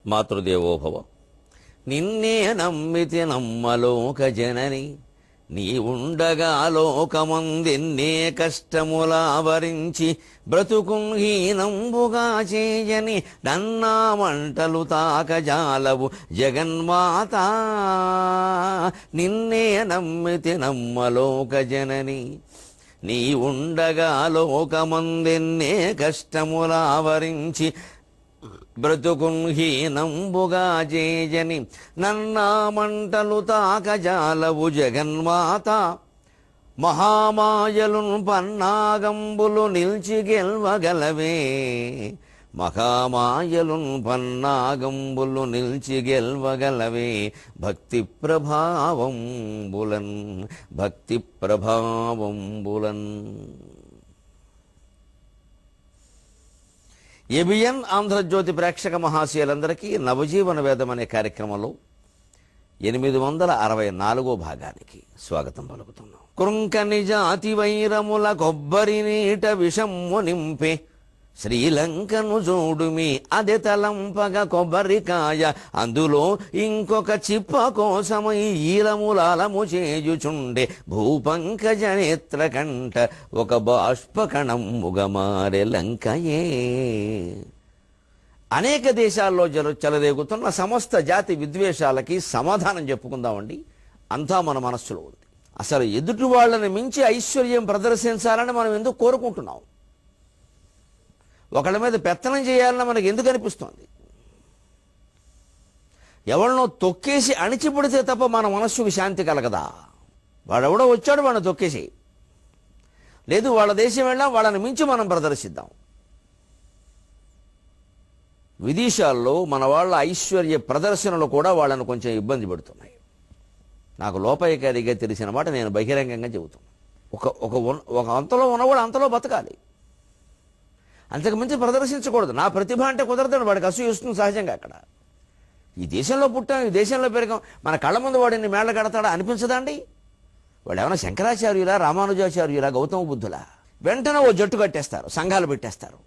మాతృదేవోభవ. నిన్నే నమ్మితి నమ్మలోక జనని, నీ ఉండగా లోకమందెన్నే కష్టములావరించి బ్రతుకుహీనంబుగా చేయని నన్నా మంటలు తాకజాలవు జగన్మాత. నిన్నే నమ్మితి నమ్మలోక జనని, నీ ఉండగా లోకమందెన్నే కష్టములావరించి బ్రతుకుహీనంబుగా జేజని నన్నా మంటలు తాకజాలవు జగన్మాత. మహామాయలున్ పన్నాగంబులు నిల్చి గెల్వగలవే, మహామాయలున్ పన్నాగంబులు నిల్చి గెల్వగలవే. భక్తి ప్రభావంబులన్, భక్తి ప్రభావంబులన్. ఏబిఎన్ ఆంధ్రజ్యోతి ప్రేక్షక మహాశయులందరికీ నవజీవన వేదం అనే కార్యక్రమంలో 864వ భాగానికి స్వాగతం పలుకుతున్నాం. కృంకని జాతి వైరముల కొబ్బరి నీట విషమ్ము నింపే, శ్రీలంకను చూడుమి అదే తలంపగ కొబ్బరికాయ, అందులో ఇంకొక చిప్ప కోసమై ఈలములాలము చేయుచుండే భూపంకజ నేత్ర కంట ఒక బాష్పకణముగ మారె లంకయే. అనేక దేశాల్లో చెలరేగుతున్న సమస్త జాతి విద్వేషాలకి సమాధానం చెప్పుకుందామండి. అంతా మన మనస్సులో ఉంది. అసలు ఎదుటి వాళ్ళని మించి ఐశ్వర్యం ప్రదర్శించాలని మనం ఎందుకు కోరుకుంటున్నాం? ఒకళ్ళ మీద పెత్తనం చేయాలని మనకు ఎందుకు అనిపిస్తోంది? ఎవరినో తొక్కేసి అణిచిపడితే తప్ప మన మనస్సుకు శాంతి కలగదా? వాడెవడో వచ్చాడు, వాడిని తొక్కేసి, లేదు వాళ్ళ దేశం వెళ్ళాం, వాళ్ళని మించి మనం ప్రదర్శిద్దాం. విదేశాల్లో మన వాళ్ళ ఐశ్వర్య ప్రదర్శనలు కూడా వాళ్ళను కొంచెం ఇబ్బంది పెడుతున్నాయి. నాకు లోపాయకారిగా తెలిసిన మాట నేను బహిరంగంగా చెబుతున్నాను. ఒక అంతలో ఉన్నవాడు అంతలో బతకాలి, అంతకుమించి ప్రదర్శించకూడదు. నా ప్రతిభ అంటే కుదరదని వాడికి అసూయ వస్తుంది సహజంగా. అక్కడ ఈ దేశంలో పుట్టాం, ఈ దేశంలో పెరిగాం, మన కళ్ళ ముందు వాడిని మేళ్ళ కడతాడా అనిపించదండి? వాడు ఏమైనా శంకరాచార్యులా, రామానుజాచార్యులా, గౌతమ బుద్ధులా? వెంటనే ఓ జట్టు కట్టేస్తారు, సంఘాలు పెట్టేస్తారు,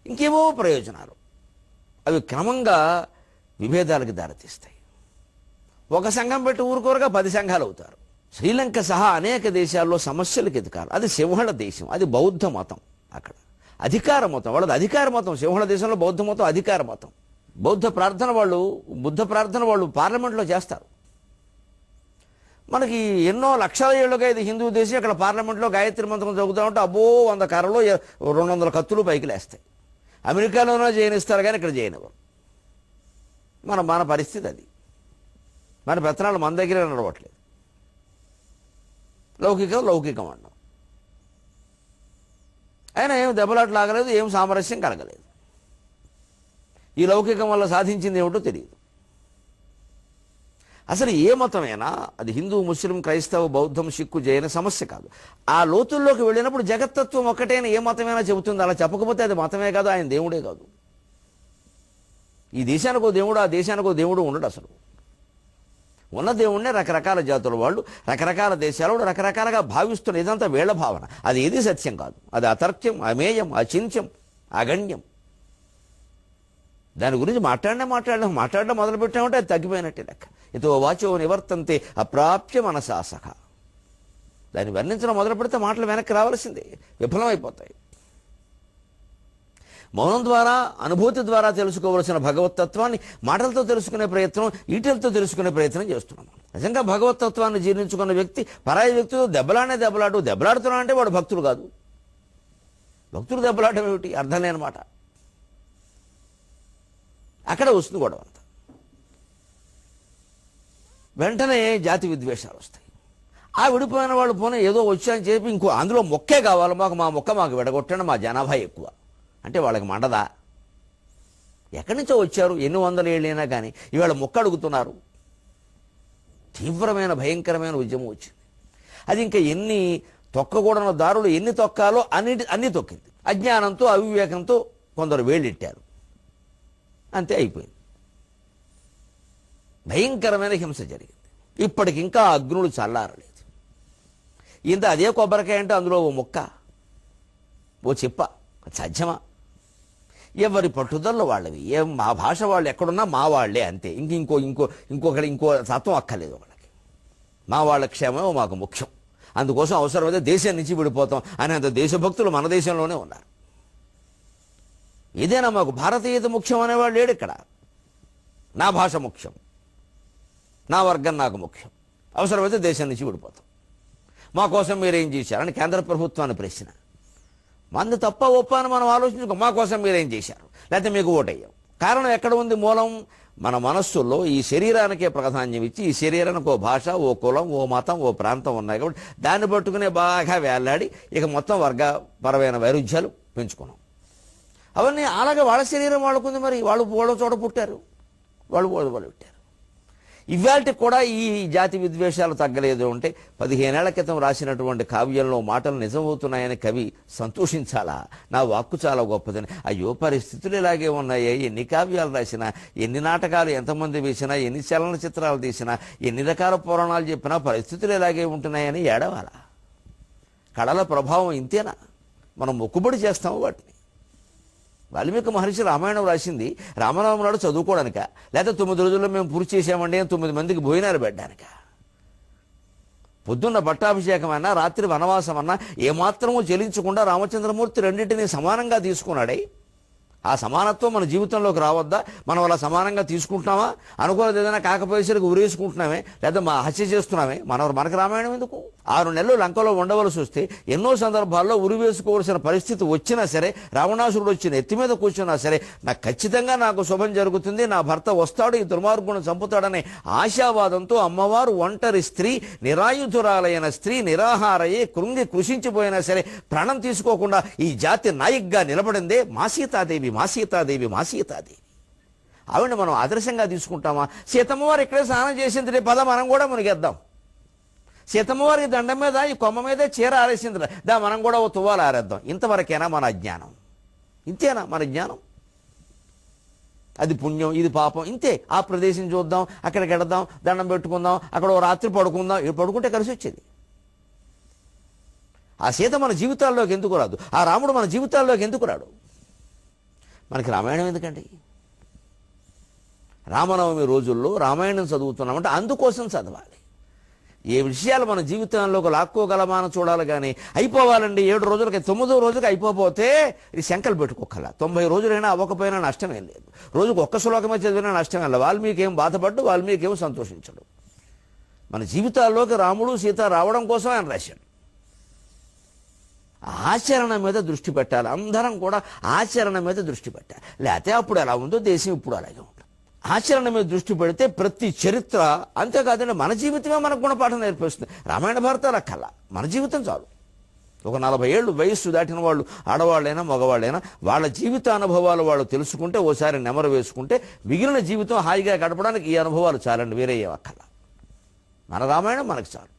ఇంకేవో ప్రయోజనాలు. అవి క్రమంగా విభేదాలకు దారితీస్తాయి. ఒక సంఘం పెట్టి ఊరుకోరుగా 10 సంఘాలు అవుతారు. శ్రీలంక సహా అనేక దేశాల్లో సమస్యలకు ఎదుకారు. అది సింహళ దేశం, అది బౌద్ధ మతం. అక్కడ అధికార మతం, వాళ్ళది అధికార మతం. సింహళ దేశంలో బౌద్ధ మతం అధికార మతం. బుద్ధ ప్రార్థన వాళ్ళు పార్లమెంట్లో చేస్తారు. మనకి ఎన్నో లక్షల ఏళ్ళుగా ఇది హిందూ దేశం. అక్కడ పార్లమెంట్లో గాయత్రి మంత్రం చదువుతూ ఉంటే అబ్బో 100 కర్రలు 200 కత్తులు పైకి లేస్తాయి. అమెరికాలోనో జయనిస్తారు కానీ ఇక్కడ జయనివ్వరు. మన పరిస్థితి అది. మన పెత్తనాలు మన దగ్గర నడవట్లేదు. లౌకికం అన్నాం. అయినా ఏం దెబ్బలాట లాగలేదు, ఏం సామరస్యం కలగలేదు. ఈ లౌకికం వల్ల సాధించింది ఏమిటో తెలియదు. అసలు ఏ మతమైనా అది హిందూ, ముస్లిం, క్రైస్తవ, బౌద్ధం, సిక్కు, జైన సమస్య కాదు. ఆ లోతుల్లోకి వెళ్ళినప్పుడు జగత్తత్వం ఒక్కటైనా ఏ మతమైనా చెబుతుంది. అలా చెప్పకపోతే అది మతమే కాదు, ఆయన దేవుడే కాదు. ఈ దేశానికో దేవుడు, ఆ దేశానికో దేవుడు ఉండడు. అసలు ఉన్న దేవుణ్ణే రకరకాల జాతుల వాళ్ళు, రకరకాల దేశాల వాళ్ళు రకరకాలుగా భావిస్తున్న ఇదంతా వీళ్ళ భావన. అది ఏది సత్యం కాదు. అది అతర్క్యం, అమేయం, అచింత్యం, అగణ్యం. దాని గురించి మాట్లాడడం మొదలుపెట్టామంటే అది తగ్గిపోయినట్టే లెక్క. ఇతో వాచో నివర్తంతే అప్రాప్య మనసాసఖ. దాన్ని వర్ణించడం మొదలు పెడితే మాటలు వెనక్కి రావాల్సిందే, విఫలమైపోతాయి. మౌనం ద్వారా, అనుభూతి ద్వారా తెలుసుకోవలసిన భగవత్తత్వాన్ని మాటలతో తెలుసుకునే ప్రయత్నం, ఈటలతో తెలుసుకునే ప్రయత్నం చేస్తున్నాం. నిజంగా భగవత్తత్వాన్ని జీర్ణించుకున్న వ్యక్తి పరాయి వ్యక్తితో దెబ్బలాడుతున్నా అంటే వాడు భక్తుడు కాదు. భక్తుడు దెబ్బలాడటం ఏమిటి? అర్థం లేనమాట. అక్కడ వస్తుంది గొడవ అంతా. వెంటనే జాతి విద్వేషాలు వస్తాయి. ఆ విడిపోయిన వాళ్ళు పోనీ ఏదో వచ్చాయని చెప్పి ఇంకో అందులో మొక్కే కావాలి, మా మొక్క మాకు విడగొట్టండి, మా జనాభా ఎక్కువ అంటే వాళ్ళకి మండదా? ఎక్కడి నుంచో వచ్చారు, ఎన్ని వందల ఏళ్ళైనా కానీ ఇవాళ మొక్క అడుగుతున్నారు. తీవ్రమైన భయంకరమైన ఉద్యమం వచ్చింది. అది ఇంకా ఎన్ని తొక్కకూడని దారులు ఎన్ని తొక్కాలో అన్ని తొక్కింది. అజ్ఞానంతో, అవివేకంతో కొందరు వేళ్ళిట్టారు, అంతే అయిపోయింది. భయంకరమైన హింస జరిగింది. ఇప్పటికింకా అగ్నులు చల్లారలేదు. ఇంత అదే కొబ్బరికాయ అంటే అందులో ఓ మొక్క, ఓ చిప్ప సాధ్యమా? ఎవరి పట్టుదల వాళ్ళవి. మా భాష వాళ్ళు ఎక్కడున్నా మా వాళ్లే అంతే. ఇంకొకటి తత్వం అక్కర్లేదు వాళ్ళకి. మా వాళ్ళ క్షేమమే మాకు ముఖ్యం, అందుకోసం అవసరమైతే దేశం నుంచి విడిపోతాం అనేంత దేశభక్తులు మన దేశంలోనే ఉన్నారు. ఇదేనా మాకు భారతీయత ముఖ్యం అనేవాళ్ళు లేడు ఇక్కడ. నా భాష ముఖ్యం, నా వర్గం నాకు ముఖ్యం, అవసరమైతే దేశం నుంచి విడిపోతాం. మా కోసం మీరేం చేశారని కేంద్ర ప్రభుత్వాన్ని ప్రశ్న. మంది తప్ప ఒప్ప అని మనం ఆలోచించుకో. మా కోసం మీరేం చేశారు, లేకపోతే మీకు ఓటయ్యాం. కారణం ఎక్కడ ఉంది? మూలం మన మనస్సుల్లో ఈ శరీరానికే ప్రాధాన్యం ఇచ్చి, ఈ శరీరానికి ఓ భాష, ఓ కులం, ఓ మతం, ఓ ప్రాంతం ఉన్నాయి కాబట్టి దాన్ని పట్టుకునే బాగా వేలాడి ఇక మొత్తం వర్గపరమైన వైరుధ్యాలు పెంచుకున్నాం. అవన్నీ అలాగే వాళ్ళ శరీరం వాళ్ళకుంది, మరి వాళ్ళు చోట పుట్టారు, వాళ్ళు పెట్టారు. ఇవాళకి కూడా ఈ జాతి విద్వేషాలు తగ్గలేదు అంటే 15 ఏళ్ల క్రితం రాసినటువంటి కావ్యంలో మాటలు నిజమవుతున్నాయని కవి సంతోషించాలా? నా వాక్కు చాలా గొప్పదని. అయ్యో, పరిస్థితులు ఇలాగే ఉన్నాయి. ఎన్ని కావ్యాలు రాసినా, ఎన్ని నాటకాలు ఎంతమంది వేసినా, ఎన్ని చలనచిత్రాలు తీసినా, ఎన్ని రకాల పురాణాలు చెప్పినా పరిస్థితులు ఇలాగే ఉంటున్నాయని ఏడవాలా? కళల ప్రభావం ఇంతేనా? మనం మొక్కుబడి చేస్తాము వాటిని. వాల్మీకి మహర్షి రామాయణం రాసింది రామనవమి నాడు చదువుకోవడానిక, లేకపోతే 9 రోజుల్లో మేము పూర్తి చేసామండి అని 9 మందికి భోజనాలు పెట్టడానిక? పొద్దున్న పట్టాభిషేకం అన్నా, రాత్రి వనవాసం అన్నా ఏమాత్రమూ చెల్లించకుండా రామచంద్రమూర్తి రెండింటినీ సమానంగా తీసుకున్నాడే. ఆ సమానత్వం మన జీవితంలోకి రావద్దా? మనం అలా సమానంగా తీసుకుంటున్నామా? అనుకోలేదు ఏదైనా కాకపోయేసరికి ఉరేసుకుంటున్నామే, లేదా హత్య చేస్తున్నామే. మనకు రామాయణం ఎందుకు? 6 నెలలు లంకలో ఉండవలసి వస్తే ఎన్నో సందర్భాల్లో ఉరివేసుకోవాల్సిన పరిస్థితి వచ్చినా సరే, రావణాసురుడు వచ్చిన ఎత్తి మీద కూర్చున్నా సరే, నాకు శుభం జరుగుతుంది, నా భర్త వస్తాడు, ఈ దుర్మార్గుని చంపుతాడనే ఆశావాదంతో అమ్మవారు ఒంటరి స్త్రీ, నిరాయుధురాలైన స్త్రీ, నిరాహారయే కృంగి కృషించిపోయినా సరే ప్రాణం తీసుకోకుండా ఈ జాతి నాయకగా నిలబడిందే మా సీతాదేవి. ఆవిడ మనం ఆదర్శంగా తీసుకుంటామా? సీతమ్మవారు ఇక్కడే స్నానం చేసింది, పద మనం కూడా మునిగేద్దాం. సీతమ్మవారికి దండం మీద, ఈ కొమ్మ మీదే చీర ఆరేసింది, మనం కూడా ఓ తువ్వాలు ఆరేద్దాం. ఇంతవరకేనా మన అజ్ఞానం? ఇంతేనా మన జ్ఞానం? అది పుణ్యం, ఇది పాపం, ఇంతే. ఆ ప్రదేశం చూద్దాం, అక్కడికి వెళదాం, దండం పెట్టుకుందాం, అక్కడ ఓ రాత్రి పడుకుందాం. పడుకుంటే కలిసి వచ్చేది. ఆ సీత మన జీవితాల్లోకి ఎందుకు రాదు? ఆ రాముడు మన జీవితాల్లోకి ఎందుకు రాడు? మనకి రామాయణం ఎందుకండి? రామనవమి రోజుల్లో రామాయణం చదువుతున్నామంటే అందుకోసం చదవాలి. ఏ విషయాలు మన జీవితంలోకి లాక్కోగలమా అని చూడాలి. కానీ అయిపోవాలండి 7 రోజులకి, 9వ రోజుకి అయిపోతే ఇది శంకలు పెట్టుకోకలా. 90 రోజులైనా అవ్వకపోయినా నష్టమేం లేదు. రోజుకు ఒక్క శ్లోకమే చదివినా నష్టమేం లేదు. వాల్మీకి ఏం బాధపడ్డు, వాల్మీకి ఏం సంతోషించడు. మన జీవితాల్లోకి రాముడు సీత రావడం కోసం ఆయన రాశాడు. ఆచరణ మీద దృష్టి పెట్టాలి. అందరం కూడా ఆచరణ మీద దృష్టి పెట్టాలి. లేకపోతే అప్పుడు ఎలా ఉందో దేశం ఇప్పుడు అలాగే ఉంటుంది. ఆచరణ మీద దృష్టి పెడితే ప్రతి చరిత్ర, అంతేకాదండి మన జీవితమే మనకు గుణపాఠం నేర్పిస్తుంది. రామాయణ భారతాల కళ మన జీవితం చాలు. ఒక 40 ఏళ్ళు వయస్సు దాటిన వాళ్ళు, ఆడవాళ్ళైనా మగవాళ్ళైనా, వాళ్ళ జీవిత అనుభవాలు వాళ్ళు తెలుసుకుంటే, ఓసారి నెమరు వేసుకుంటే మిగిలిన జీవితం హాయిగా గడపడానికి ఈ అనుభవాలు చాలండి, వేరే ఏ అక్కల. మన రామాయణం మనకు చాలు.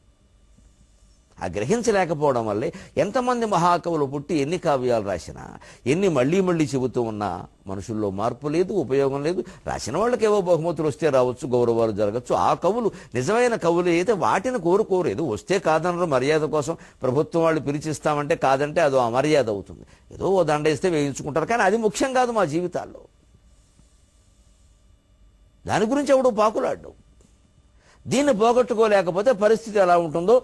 ఆ గ్రహించలేకపోవడం వల్లే ఎంతమంది మహాకవులు పుట్టి ఎన్ని కావ్యాలు రాసినా, ఎన్ని మళ్ళీ చెబుతూ ఉన్నా మనుషుల్లో మార్పు లేదు, ఉపయోగం లేదు. రాసిన వాళ్ళకి ఏవో బహుమతులు వస్తే రావచ్చు, గౌరవాలు జరగచ్చు. ఆ కవులు నిజమైన కవులు అయితే వాటిని కోరుకోరు. వస్తే కాదనరు, మర్యాద కోసం ప్రభుత్వం వాళ్ళు పిలిచిస్తామంటే కాదంటే అదో అమర్యాద అవుతుంది. ఏదో ఓ దండేస్తే వేయించుకుంటారు, కానీ అది ముఖ్యం కాదు మా జీవితాల్లో. దాని గురించి ఎవడు పాకులాడ్డు. దీన్ని పోగొట్టుకోలేకపోతే పరిస్థితి ఎలా ఉంటుందో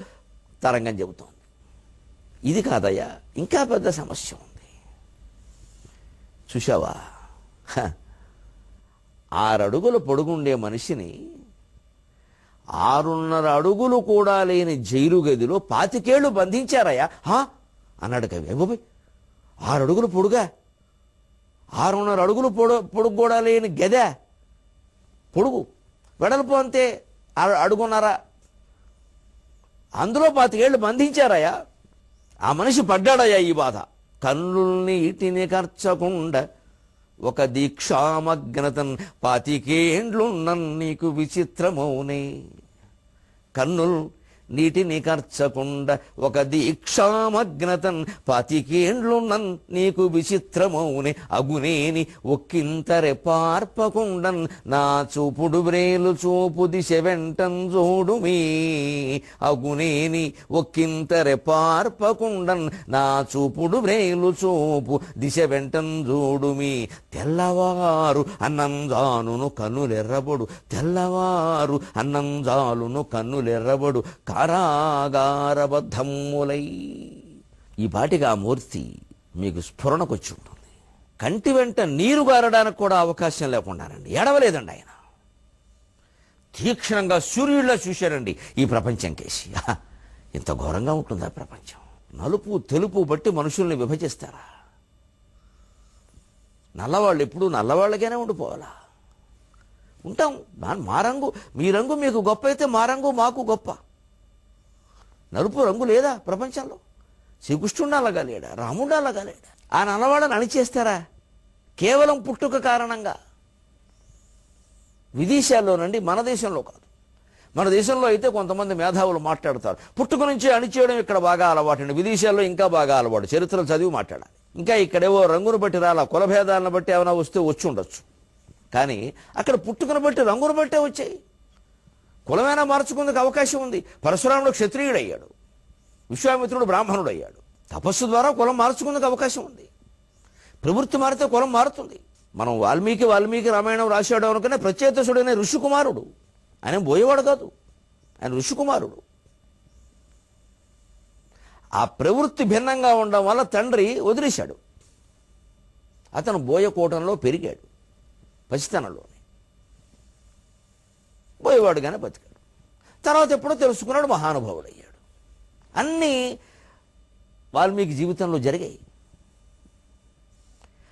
తరంగం చెబుతోంది. ఇది కాదయ్యా, ఇంకా పెద్ద సమస్య ఉంది. చూశావా, 6 అడుగుల పొడుగుండే మనిషిని 6.5 అడుగులు కూడా లేని జైలు గదిలో 25 ఏళ్ళు బంధించారయ్యా అన్నాడు కవి. 6 అడుగులు పొడుగా, 6.5 అడుగులు పొడుగు కూడా లేని గదే, పొడుగు వెడల్పు అంతే 1.5 అడుగున్నర, అందులో 25 ఏళ్ళు బంధించారయ్యా. ఆ మనిషి పడ్డాడయ్యా ఈ బాధ. కన్నుల్ని ఇటిని కర్చకుండా ఒక దీక్షామగ్నతన్ 25 ఏండ్లున్న నీకు విచిత్రమౌనే. కన్నుల్ నీటిని కర్చకుండా ఒక దీక్షామగ్నతన్ పాతికేండ్లున్నన్ నీకు విచిత్రమౌని అగునేని ఒక్కింతరె పార్పకుండన్ నా చూపుడు బ్రేలు చూపు దిశ వెంటన్ చూడుమీ అగునేని ఒక్కింతరె పార్పకుండన్ నా చూపుడు బ్రేలు చూపు దిశ వెంటన్ చూడుమీ తెల్లవారు అన్నంజానును కన్నులెర్రబడు తెల్లవారు అన్నంజాలును కన్నులెర్రబడు కారాగారబద్ధమ్ములై. ఈ పాటికి ఆ మూర్తి మీకు స్ఫురణకొచ్చి ఉంటుంది. కంటి వెంట నీరు గారడానికి కూడా అవకాశం లేకుండానండి, ఏడవలేదండి ఆయన. తీక్షణంగా సూర్యుడిలా చూశారండి ఈ ప్రపంచం కేసి. ఇంత ఘోరంగా ఉంటుందా ప్రపంచం? నలుపు తెలుపు బట్టి మనుషుల్ని విభజిస్తారా? నల్లవాళ్ళు ఎప్పుడు నల్లవాళ్ళకైనా ఉండిపోవాలా? ఉంటాం. మా రంగు మీ రంగు మీకు గొప్ప అయితే మా రంగు మాకు గొప్ప. నలుపు రంగు లేదా ప్రపంచంలో? శ్రీకృష్ణుడు అలాగా లేడా? రాముడు అలాగా లేడా? ఆ నల్లవాళ్ళని అణిచేస్తారా కేవలం పుట్టుక కారణంగా? విదేశాల్లోనండి, మన దేశంలో కాదు. మన దేశంలో అయితే కొంతమంది మేధావులు మాట్లాడతారు, పుట్టుక నుంచే అణిచేయడం ఇక్కడ బాగా అలవాటు. విదేశాల్లో ఇంకా బాగా అలవాటు, చరిత్రలు చదివి మాట్లాడాలి. ఇంకా ఇక్కడేవో రంగును బట్టి రాలా, కులభేదాలను బట్టి ఏమైనా వస్తే వచ్చి ఉండొచ్చు. కానీ అక్కడ పుట్టుకను బట్టి రంగును బట్టే వచ్చాయి. కులమైనా మార్చుకుందుకు అవకాశం ఉంది. పరశురాముడు క్షత్రియుడు అయ్యాడు, విశ్వామిత్రుడు బ్రాహ్మణుడు అయ్యాడు. తపస్సు ద్వారా కులం మార్చుకుందుకు అవకాశం ఉంది. ప్రవృత్తి మారితే కులం మారుతుంది. మనం వాల్మీకి రామాయణం రాశాడు అనుకునే ప్రచేతసుడనే ఋషికుమారుడు. ఆయన బోయేవాడు కాదు, ఆయన ఋషికుమారుడు. ఆ ప్రవృత్తి భిన్నంగా ఉండడం వల్ల తండ్రి వదిలేశాడు. అతను బోయకోటంలో పెరిగాడు, పసితనంలోనే బోయేవాడుగానే బతికాడు. తర్వాత ఎప్పుడో తెలుసుకున్నాడు, మహానుభావుడు అయ్యాడు. అన్నీ వాల్మీకి జీవితంలో జరిగాయి.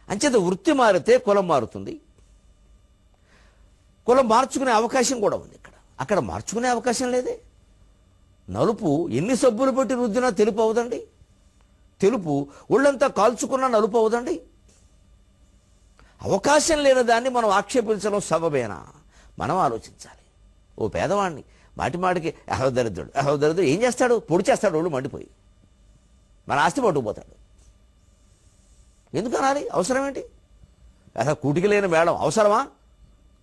అంచేత వృత్తి మారితే కులం మారుతుంది. కులం మార్చుకునే అవకాశం కూడా ఉంది ఇక్కడ. అక్కడ మార్చుకునే అవకాశం లేదే. నలుపు ఎన్ని సబ్బులు పెట్టి రుద్దినా తెలుపు అవుదండి. తెలుపు ఒళ్ళంతా కాల్చుకున్నా నలుపు అవుదండి. అవకాశం లేని దాన్ని మనం ఆక్షేపించడం సబబేనా? మనం ఆలోచించాలి. ఓ పేదవాడిని మాటికి అహోదరిద్రుడు ఏం చేస్తాడు? పొడి చేస్తాడు, ఒళ్ళు మండిపోయి మన ఆస్తి పట్టుకుపోతాడు. ఎందుకు అనాలి? అవసరం ఏంటి? అసలు కూటికి లేని మేళం అవసరమా?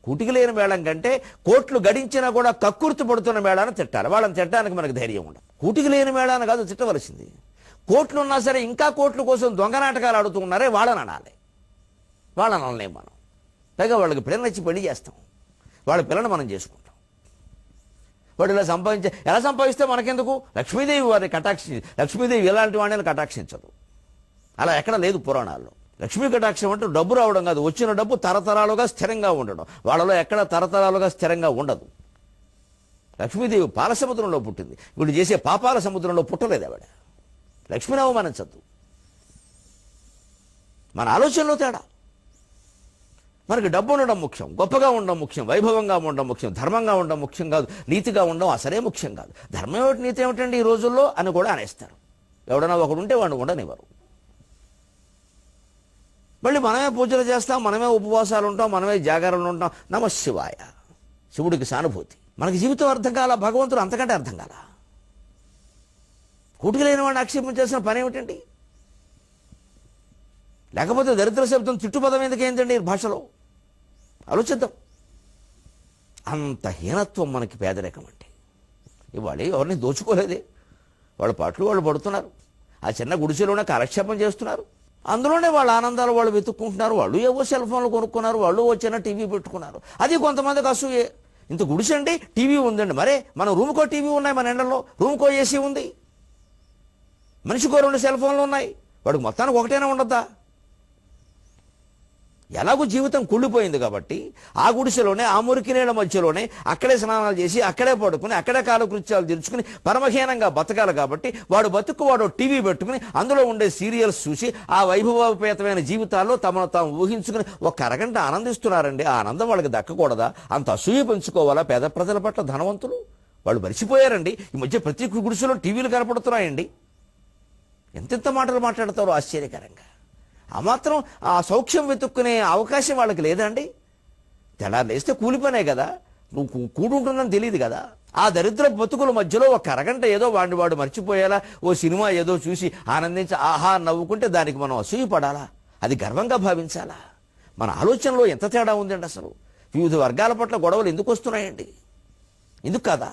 కూటికి లేని మేళం కంటే కోట్లు గడించినా కూడా కక్కుర్తి పడుతున్న మేళాన్ని తిట్టాలి. వాళ్ళని తిట్టడానికి మనకు ధైర్యం ఉండదు. కూటికి లేని మేళాన్ని కాదు తిట్టవలసింది. కోట్లు ఉన్నా సరే ఇంకా కోట్ల కోసం దొంగ నాటకాలు ఆడుతూ ఉన్నారే వాళ్ళని అనాలి. వాళ్ళని అనలేం మనం. పైగా వాళ్ళకి పిల్లలు నచ్చి పెళ్లి చేస్తాం, వాళ్ళ పిల్లని మనం చేసుకుంటాం. వాడు ఇలా ఎలా సంపాదిస్తే మనకెందుకు? లక్ష్మీదేవి వారిని లక్ష్మీదేవి ఎలాంటి వాడిని కటాక్షించదు. అలా ఎక్కడ లేదు పురాణాల్లో. లక్ష్మీ కటాక్షం అంటే డబ్బు రావడం కాదు, వచ్చిన డబ్బు తరతరాలుగా స్థిరంగా ఉండడం. వాళ్ళలో ఎక్కడ తరతరాలుగా స్థిరంగా ఉండదు. లక్ష్మీదేవి పాల సముద్రంలో పుట్టింది, వీళ్ళు చేసే పాపాల సముద్రంలో పుట్టలేదు ఆవిడ. లక్ష్మీని అవమానించద్దు. మన ఆలోచనలో తేడా. మనకి డబ్బు ఉండడం ముఖ్యం, గొప్పగా ఉండడం ముఖ్యం, వైభవంగా ఉండడం ముఖ్యం, ధర్మంగా ఉండడం ముఖ్యం కాదు, నీతిగా ఉండడం అసలే ముఖ్యం కాదు. ధర్మం ఏమిటి, నీతి ఏమిటండి ఈ రోజుల్లో అని కూడా అనేస్తారు. ఎవడన్నా ఒకడు ఉంటే వాడిని ఉండనివ్వరు. మళ్ళీ మనమే పూజలు చేస్తాం, మనమే ఉపవాసాలు ఉంటాం, మనమే జాగారాలు ఉంటాం. నమశివాయ, శివుడికి సానుభూతి. మనకి జీవితం అర్థం కాల, భగవంతుడు అంతకంటే అర్థం కాల. కూటికి లేని వాడిని ఆక్షేపించాల్సిన పని ఏమిటండి? లేకపోతే దరిద్ర శబ్దం తిట్టుపదం ఎందుకు ఏంటండి భాషలో? ఆలోచిద్దాం. అంత హీనత్వం మనకి పేదరికం అంటే. ఇవాళ ఎవరిని దోచుకోలేదే, వాళ్ళ పాటలు వాళ్ళు పడుతున్నారు, ఆ చిన్న గుడిసెలోనే కాలక్షేపం చేస్తున్నారు, అందులోనే వాళ్ళ ఆనందాలు వాళ్ళు వెతుక్కుంటున్నారు. వాళ్ళు ఏవో సెల్ ఫోన్లు కొనుక్కున్నారు, వాళ్ళు వచ్చిన టీవీ పెట్టుకున్నారు. అది కొంతమందికి అసూయే. ఇంత గుడిసండి, టీవీ ఉందండి. మరే మన రూమ్కో టీవీ ఉన్నాయి, మన ఎండల్లో రూమ్కో ఏసీ ఉంది, మనిషికో 2 సెల్ ఫోన్లు ఉన్నాయి. వాడికి మొత్తానికి ఒకటైనా ఉండద్దా? ఎలాగూ జీవితం కుళ్ళిపోయింది కాబట్టి ఆ గుడిసెలోనే, ఆ మురికి నీళ్ళ మధ్యలోనే అక్కడే స్నానాలు చేసి, అక్కడే పడుకుని, అక్కడే కాలకృత్యాలు తీర్చుకుని పరమహీనంగా బతకాలి. కాబట్టి వాడు టీవీ పెట్టుకుని అందులో ఉండే సీరియల్స్ చూసి ఆ వైభవోపేతమైన జీవితాల్లో తమను తాము ఊహించుకుని ఒక అరగంట ఆనందిస్తున్నారండి. ఆ ఆనందం వాళ్ళకి దక్కకూడదా? అంత అసూయ పెంచుకోవాలా పేద ప్రజల పట్ల ధనవంతులు? వాళ్ళు మరిచిపోయారండి. ఈ మధ్య ప్రతి గుడిసెలో టీవీలు కనపడుతున్నాయండి. ఎంతెంత మాటలు మాట్లాడతారో ఆశ్చర్యకరంగా. ఆ మాత్రం ఆ సౌఖ్యం వెతుక్కునే అవకాశం వాళ్ళకి లేదండి. తెల్లారు లేస్తే కూలి పనే కదా, నువ్వు కూడుంటుందని తెలియదు కదా. ఆ దరిద్ర బతుకుల మధ్యలో ఒక అరగంట ఏదో వాడు మర్చిపోయేలా ఓ సినిమా ఏదో చూసి ఆనందించి ఆహా నవ్వుకుంటే దానికి మనం అసూయపడాలా? అది గర్వంగా భావించాలా? మన ఆలోచనలో ఎంత తేడా ఉందండి అసలు. వివిధ వర్గాల పట్ల గొడవలు ఎందుకు వస్తున్నాయండి? ఎందుకు కాదా?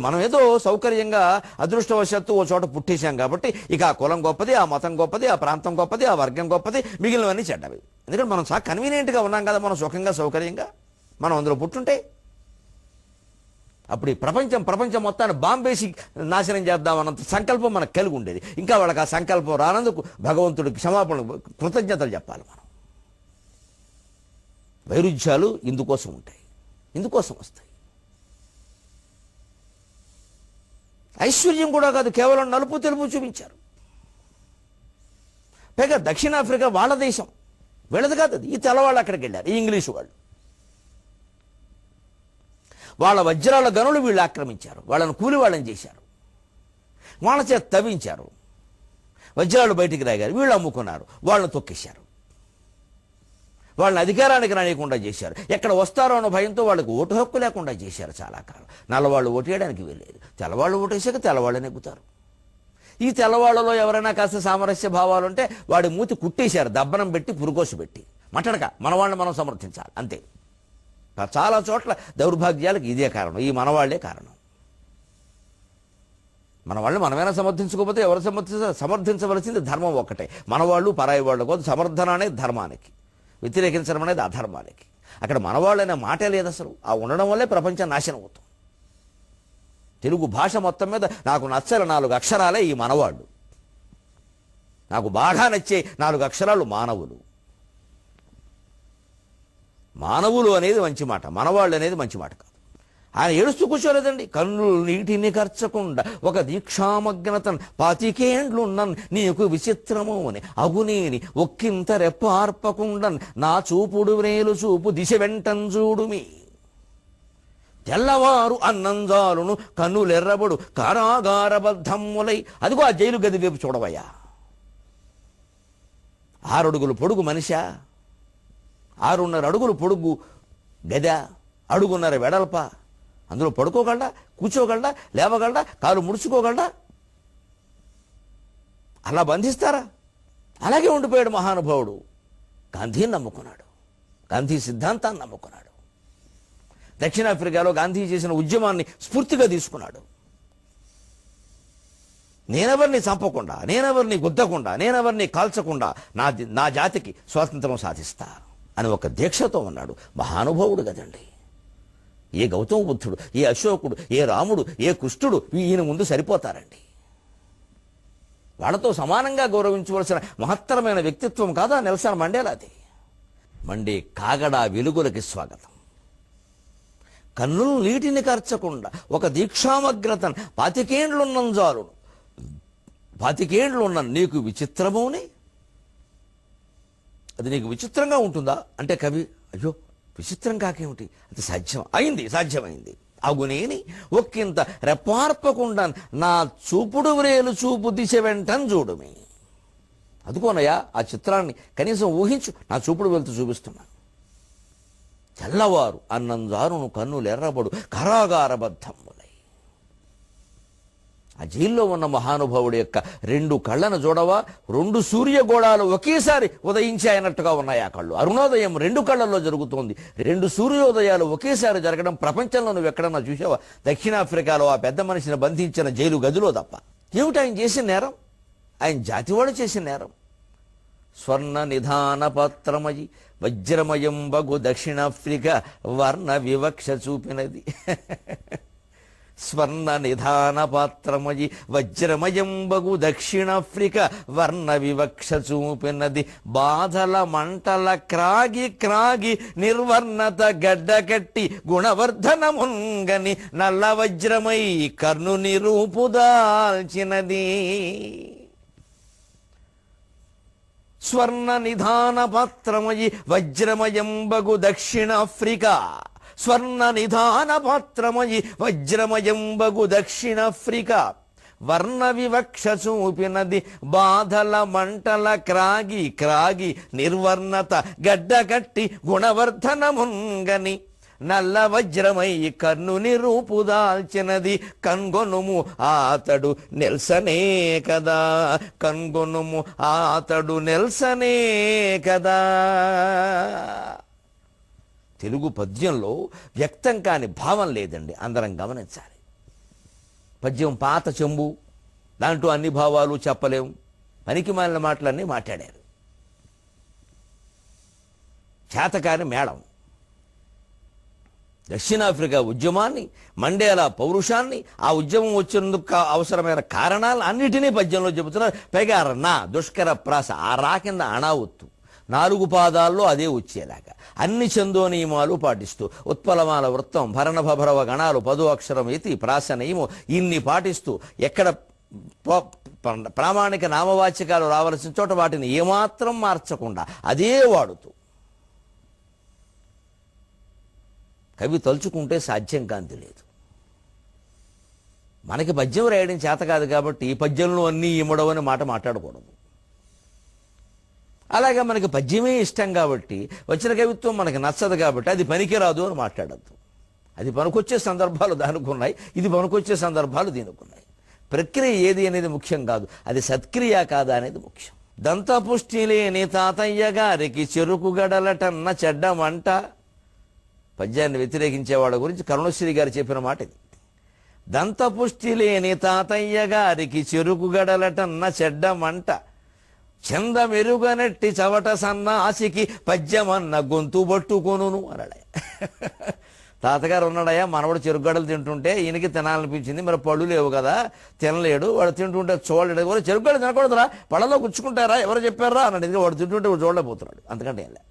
మనం ఏదో సౌకర్యంగా అదృష్టవశాత్తు ఓ చోట పుట్టేశాం కాబట్టి ఇక ఆ కులం గొప్పది, ఆ మతం గొప్పది, ఆ ప్రాంతం గొప్పది, ఆ వర్గం గొప్పది, మిగిలినవన్నీ చెడ్డవి. ఎందుకంటే మనం చాలా కన్వీనియంట్గా ఉన్నాం కదా, మనం సుఖంగా సౌకర్యంగా మనం అందులో పుట్టుంటే. అప్పుడు ఈ ప్రపంచం మొత్తాన్ని బాంబేసి నాశనం చేద్దామన్నంత సంకల్పం మనకు కలిగి ఉండేది. ఇంకా వాళ్ళకి ఆ సంకల్పం రానందుకు భగవంతుడికి క్షమాపణ కృతజ్ఞతలు చెప్పాలి మనం. వైరుధ్యాలు ఇందుకోసం ఉంటాయి, ఇందుకోసం వస్తాయి. ఐశ్వర్యం కూడా కాదు, కేవలం నలుపు తెలుపు చూపించారు. పైగా దక్షిణాఫ్రికా వాళ్ళ దేశం, వీళ్ళది కాదు అది. ఈ తెల్లవాళ్ళు అక్కడికి వెళ్ళారు, ఈ ఇంగ్లీషు వాళ్ళు. వాళ్ళ వజ్రాల గనులు వీళ్ళు ఆక్రమించారు, వాళ్ళని కూలి వాళ్ళని చేశారు, వాళ్ళ చేత తవ్వించారు, వజ్రాలు బయటికి రాగారు, వీళ్ళు అమ్ముకున్నారు, వాళ్ళని తొక్కేశారు, వాళ్ళని అధికారానికి రానియకుండా చేశారు. ఎక్కడ వస్తారో అన్న భయంతో వాళ్ళకి ఓటు హక్కు లేకుండా చేశారు చాలా కాలం. నల్లవాళ్ళు ఓటేయడానికి వెళ్ళలేదు, తెల్లవాళ్ళు ఓటేసాక తెల్లవాళ్ళు నెగ్గుతారు. ఈ తెల్లవాళ్ళలో ఎవరైనా కాస్త సామరస్య భావాలు ఉంటే వాడి మూతి కుట్టేశారు, దబ్బనం పెట్టి పురుకోసు పెట్టి. మటనక మన వాళ్ళని మనం సమర్థించాలి అంతే. చాలా చోట్ల దౌర్భాగ్యాలకు ఇదే కారణం, ఈ మనవాళ్లే కారణం. మన వాళ్ళని మనమైనా సమర్థించుకోకపోతే ఎవరు సమర్థించవలసింది ధర్మం ఒక్కటే. మనవాళ్ళు పరాయి వాళ్ళు కాదు. సమర్థన అనేది ధర్మానికి, వ్యతిరేకించడం అనేది అధర్మానికి. అక్కడ మనవాళ్ళనే మాటే లేదు అసలు. ఆ ఉండడం వల్లే ప్రపంచం నాశనం అవుతుంది. తెలుగు భాష మొత్తం మీద నాకు నచ్చని 4 అక్షరాలే ఈ మనవాళ్ళు. నాకు బాగా నచ్చే 4 అక్షరాలు మానవులు. మానవులు అనేది మంచి మాట, మనవాళ్ళు అనేది మంచి మాట కాదు. ఆయన ఏడుస్తూ కూర్చోలేదండి. కన్నులు నీటిని కర్చకుండా ఒక దీక్షామగ్నతన్ 25 ఏండ్లున్నన్ నీకు విచిత్రము అని అగునేని ఒక్కింత రెప్పార్పకుండన్ నా చూపుడు వేలు చూపు దిశ వెంటన్ చూడుమి. తెల్లవారు అన్నంజాలును కన్నులెర్రబడు కారాగారబద్ధమ్ములై. అదిగో ఆ జైలు గది వైపు చూడవయ్యా. 6 అడుగులు పొడుగు మనిషా, 6.5 అడుగులు పొడుగు గద, అడుగున్నర వెడల్ప. అందులో పడుకోగలడా, కూర్చోగలడా, లేవగలడా, కాలు ముడుచుకోగలడా? అలా బంధిస్తారా? అలాగే ఉండిపోయాడు మహానుభావుడు. గాంధీని నమ్ముకున్నాడు, గాంధీ సిద్ధాంతాన్ని నమ్ముకున్నాడు. దక్షిణాఫ్రికాలో గాంధీ చేసిన ఉద్యమాన్ని స్ఫూర్తిగా తీసుకున్నాడు. నేనెవరిని చంపకుండా, నేనెవరిని గుద్దకుండా, నేనెవరిని కాల్చకుండా నా జాతికి స్వాతంత్రం సాధిస్తా అని ఒక దీక్షతో ఉన్నాడు. మహానుభావుడు కదండి. ఏ గౌతమ బుద్ధుడు, ఏ అశోకుడు, ఏ రాముడు, ఏ కృష్ణుడు ఈయన ముందు సరిపోతారండి. వాళ్ళతో సమానంగా గౌరవించవలసిన మహత్తరమైన వ్యక్తిత్వం కాదా నెల్సన్ మండేలాది. మండే కాగడా వెలుగులకి స్వాగతం. కన్నులు నీటిని కార్చకుండా ఒక దీక్షామగ్రతను 25 ఏండ్లున్నం జాలును. 25 ఏండ్లున్న నీకు విచిత్రమోని. అది నీకు విచిత్రంగా ఉంటుందా అంటే కవి అయ్యో విచిత్రం కాకేమిటి, అది సాధ్యమైంది. అగునేని ఒక్కింత రెప్పార్పకుండా నా చూపుడు వ్రేలు చూపు దిశ వెంటని చూడుమి. అందుకోనయ్యా ఆ చిత్రాన్ని కనీసం ఊహించు, నా చూపుడు వెళ్తూ చూపిస్తున్నాను. తెల్లవారు అన్నంజారును కన్నులు ఎర్రబడు కారాగారబద్ధమ్ములై. ఆ జైల్లో ఉన్న మహానుభావుడి యొక్క 2 కళ్ళను చూడవా, 2 సూర్యగోళాలు ఒకేసారి ఉదయించాయన్నట్టుగా ఉన్నాయి ఆ కళ్ళు. అరుణోదయం 2 కళ్ళల్లో జరుగుతోంది. 2 సూర్యోదయాలు ఒకేసారి జరగడం ప్రపంచంలో నువ్వు ఎక్కడన్నా చూసావా? దక్షిణాఫ్రికాలో ఆ పెద్ద మనిషిని బంధించిన జైలు గదిలో తప్ప. ఏమిటి ఆయన చేసిన నేరం? ఆయన జాతివాడు చేసిన నేరం. స్వర్ణ నిధాన పత్రమయి వజ్రమయం బగు దక్షిణాఫ్రికా వర్ణ వివక్ష చూపినది. స్వర్ణ నిధాన పాత్రమయి వజ్రమయం బగు దక్షిణాఫ్రికా వర్ణ వివక్ష చూపినది. బాధల మంటల క్రాగి నిర్వర్ణత గడ్డకట్టి గుణవర్ధనముంగని నల్ల వజ్రమై కర్ణు నిరూపుదాల్చినది. స్వర్ణ నిధాన పాత్రమయి వజ్రమయం బగు దక్షిణాఫ్రికా. స్వర్ణ నిధాన పాత్రమయి వజ్రమయం బగు దక్షిణాఫ్రికా వర్ణ వివక్ష చూపినది. బాధల మంటల క్రాగి నిర్వర్ణత గడ్డకట్టి గుణవర్ధనముంగని నల్ల వజ్రమై కన్నుని రూపుదాల్చినది కన్గొనుము ఆతడు నెల్సనే కదా, కన్గొనుము ఆతడు నెల్సనే కదా. తెలుగు పద్యంలో వ్యక్తం కాని భావం లేదండి, అందరం గమనించాలి. పద్యం పాత చెంబు, దాంట్లో అన్ని భావాలు చెప్పలేము, పనికి మాలిన మాటలన్నీ మాట్లాడారు. చేతకాని మేళం, దక్షిణాఫ్రికా ఉద్యమాన్ని, మండేలా పౌరుషాన్ని, ఆ ఉద్యమం వచ్చినందుకు అవసరమైన కారణాలు అన్నిటినీ పద్యంలో చెబుతున్నారు. పైగా నా దుష్కర ప్రాస, ఆ రా కింద అణావొత్తు, 4 పాదాల్లో అదే వచ్చేలాగా అన్ని ఛందో నియమాలు పాటిస్తూ ఉత్పలమాల వృత్తం, భరణ భభరవ గణాలు, 10 అక్షరం ఎతి ప్రాస నియమం ఇన్ని పాటిస్తూ ఎక్కడ ప్రామాణిక నామవాచకాలు రావాల్సిన చోట వాటిని ఏమాత్రం మార్చకుండా అదే వాడుతూ కవి తలుచుకుంటే సాధ్యం కాంతి లేదు. మనకి పద్యం రాయడం చేత కాదు కాబట్టి ఈ పద్యంలో అన్నీ ఇమ్మడవని మాట మాట్లాడకూడదు. అలాగే మనకి పద్యమే ఇష్టం కాబట్టి వచ్చిన కవిత్వం మనకి నచ్చదు కాబట్టి అది పనికిరాదు అని మాట్లాడద్దు. అది పనికొచ్చే సందర్భాలు దానికి ఉన్నాయి, ఇది పనికొచ్చే సందర్భాలు దీనికి ఉన్నాయి. ప్రక్రియ ఏది అనేది ముఖ్యం కాదు, అది సత్క్రియ కాదా అనేది ముఖ్యం. దంతపుష్టి లేని తాతయ్య గారికి చెరుకు గడలటన్న చెడ్డమంట. పద్యాన్ని వ్యతిరేకించే వాళ్ళ గురించి కరుణశ్రీ గారు చెప్పిన మాట ఇది. దంతపుష్టి లేని తాతయ్య గారికి చెరుకు గడలటన్న చెడ్డమంట, చంద మెరుగనట్టి చవట సన్నాసికి పద్యమన్న గొంతు పట్టుకొనును అన్నాడే. తాతగారు ఉన్నాడయ్యా, మనవాడు చెరుకుగడలు తింటుంటే ఈయనకి తినాలనిపించింది, మరి పళ్ళు లేవు కదా, తినలేడు, వాడు తింటుంటే చూడలేడు. ఎవరు చెరుకుగడలు తినకూడదురా, పళ్ళలో గుచ్చుకుంటారా, ఎవరు చెప్పారా అన్నాడు. ఎందుకంటే వాడు తింటుంటే చూడలేకపోతున్నాడు, అంతకంటే ఏం లేదు.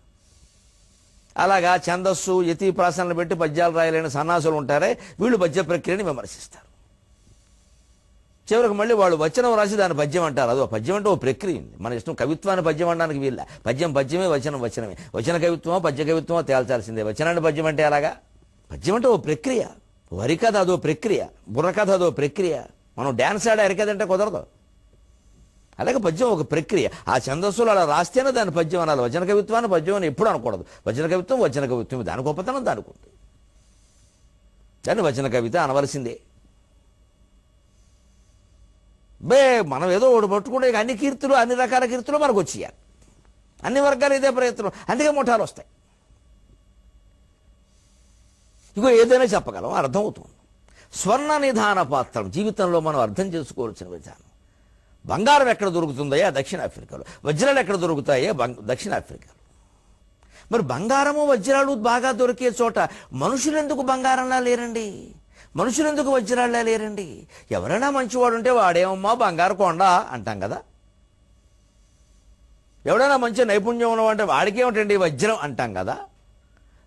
అలాగా ఛందస్సు యతి ప్రాసనలు పెట్టి పద్యాలు రాయలేని సన్నాసులు ఉంటారే, వీళ్ళు పద్య ప్రక్రియని విమర్శిస్తారు. చివరికి మళ్ళీ వాళ్ళు వచనం రాసి దాన్ని పద్యం అంటారు. అదో పద్యం అంటే ఓ ప్రక్రియ ఉంది, మన ఇష్టం. కవిత్వాన్ని పద్యం అనడానికి వీళ్ళ, పద్యం పద్యమే, వచనం వచనమే. వచన కవిత్వమో పద్య కవిత్వమో తేల్చాల్సిందే. వచనాన్ని పద్యం అంటే అలాగా? పద్యం అంటే ఓ ప్రక్రియ. వరికథ అదో ప్రక్రియ, బుర్రకథ అదో ప్రక్రియ. మనం డ్యాన్స్ ఆడే హరికథ అంటే కుదరదు. అలాగే పద్యం ఒక ప్రక్రియ. ఆ ఛందస్సులు అలా రాస్తేనే దాన్ని పద్యం అనాలి. వచన కవిత్వాన్ని పద్యం అని ఎప్పుడు అనకూడదు. వచన కవిత్వం వచన కవిత్వం, దాని గొప్పతనం దానికి ఉంది. దాన్ని వచన కవిత అనవలసిందే. మనం ఏదో ఒకటి పట్టుకుంటే అన్ని కీర్తులు, అన్ని రకాల కీర్తులు మనకు వచ్చేయాలి. అన్ని వర్గాలు ఇదే ప్రయత్నం, అందుకే ముఠాలు వస్తాయి. ఇగో ఏదైనా చెప్పగలం, అర్థమవుతుంది. స్వర్ణ నిధాన పాత్రం జీవితంలో మనం అర్థం చేసుకోవాల్సిన విధానం. బంగారం ఎక్కడ దొరుకుతుందయ్యా? దక్షిణాఫ్రికాలో. వజ్రాలు ఎక్కడ దొరుకుతాయా? దక్షిణాఫ్రికాలో. మరి బంగారము వజ్రాలు బాగా దొరికే చోట మనుషులు ఎందుకు బంగారంలా లేరండి? మనుషులు ఎందుకు వజ్రాల్లా లేరండి? ఎవరైనా మంచివాడు ఉంటే వాడేమమ్మా బంగారు కొండ అంటాం కదా. ఎవడైనా మంచి నైపుణ్యం ఉన్నవాడంటే వాడికేమిటండి వజ్రం అంటాం కదా.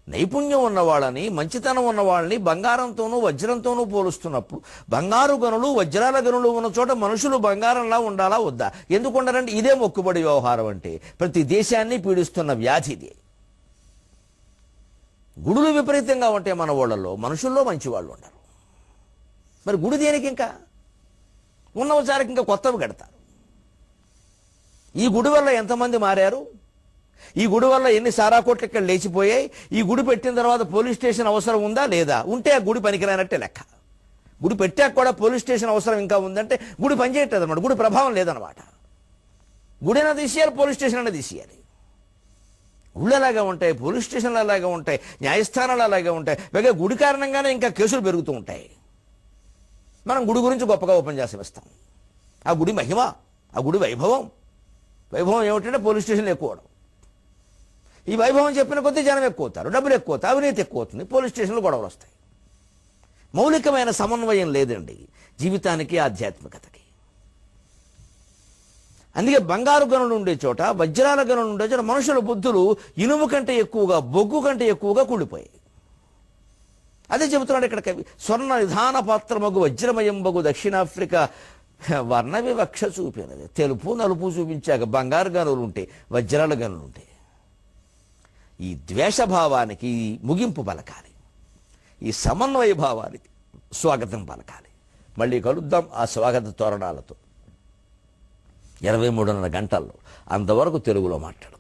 నైపుణ్యం ఉన్నవాళ్ళని, మంచితనం ఉన్నవాళ్ళని బంగారంతోనూ వజ్రంతోనూ పోలుస్తున్నప్పుడు బంగారు గనులు వజ్రాల గనులు ఉన్న చోట మనుషులు బంగారంలా ఉండాలా వద్దా? ఎందుకు ఉండరండి? ఇదే మొక్కుబడి వ్యవహారం అంటే. ప్రతి దేశాన్ని పీడిస్తున్న వ్యాధి ఇది. గుడులు విపరీతంగా ఉంటే మన ఊళ్ళల్లో మనుషుల్లో మంచివాళ్ళు ఉండరు. మరి గుడి దేనికి? ఇంకా ఉన్నవసారికి ఇంకా కొత్తవి కడతారు. ఈ గుడి వల్ల ఎంతమంది మారారు? ఈ గుడి వల్ల ఎన్ని సారా కోట్లు ఇక్కడ లేచిపోయాయి? ఈ గుడి పెట్టిన తర్వాత పోలీస్ స్టేషన్ అవసరం ఉందా లేదా? ఉంటే ఆ గుడి పనికిరానట్టే లెక్క. గుడి పెట్టాక కూడా పోలీస్ స్టేషన్ అవసరం ఇంకా ఉందంటే గుడి పనిచేయట్లేదు అనమాట, గుడి ప్రభావం లేదనమాట. గుడైనా తీసేయాలి, పోలీస్ స్టేషన్ అయినా తీసేయాలి. గుళ్ళు అలాగే ఉంటాయి, పోలీస్ స్టేషన్లు అలాగే ఉంటాయి, న్యాయస్థానాలు అలాగే ఉంటాయి. పైగా గుడి కారణంగానే ఇంకా కేసులు పెరుగుతూ ఉంటాయి. మనం గుడి గురించి గొప్పగా ఉపన్యాసం ఇస్తాం. ఆ గుడి మహిమ, ఆ గుడి వైభవం. వైభవం ఏమిటంటే పోలీస్ స్టేషన్లు ఎక్కువ. ఈ వైభవం చెప్పిన కొద్దీ జనం ఎక్కువ అవుతారు, డబ్బులు ఎక్కువ అవుతాయి, అవినీతి ఎక్కువ అవుతుంది, పోలీస్ స్టేషన్లు గొడవలు వస్తాయి. మౌలికమైన సమన్వయం లేదండి జీవితానికి, ఆధ్యాత్మికతకి. అందుకే బంగారు గనులు ఉండే చోట, వజ్రాల గనులు ఉండే చోట మనుషుల బుద్ధులు ఇనుము కంటే ఎక్కువగా, బొగ్గు కంటే ఎక్కువగా కూలిపోయాయి. అదే చెబుతున్నాడు ఇక్కడ కవి. స్వర్ణ నిధాన పాత్రమగు వజ్రమయంబగు దక్షిణాఫ్రికా వర్ణ వివక్ష చూపినది. తెలుపు నలుపు చూపించాక బంగారు గనులు ఉంటే, వజ్రాల గనులు ఉంటే. ఈ ద్వేషభావానికి ముగింపు పలకాలి, ఈ సమన్వయ భావానికి స్వాగతం పలకాలి. మళ్ళీ కలుద్దాం ఆ స్వాగత తోరణాలతో 23:30 గంటల్లో. అంతవరకు తెలుగులో మాట్లాడదాం.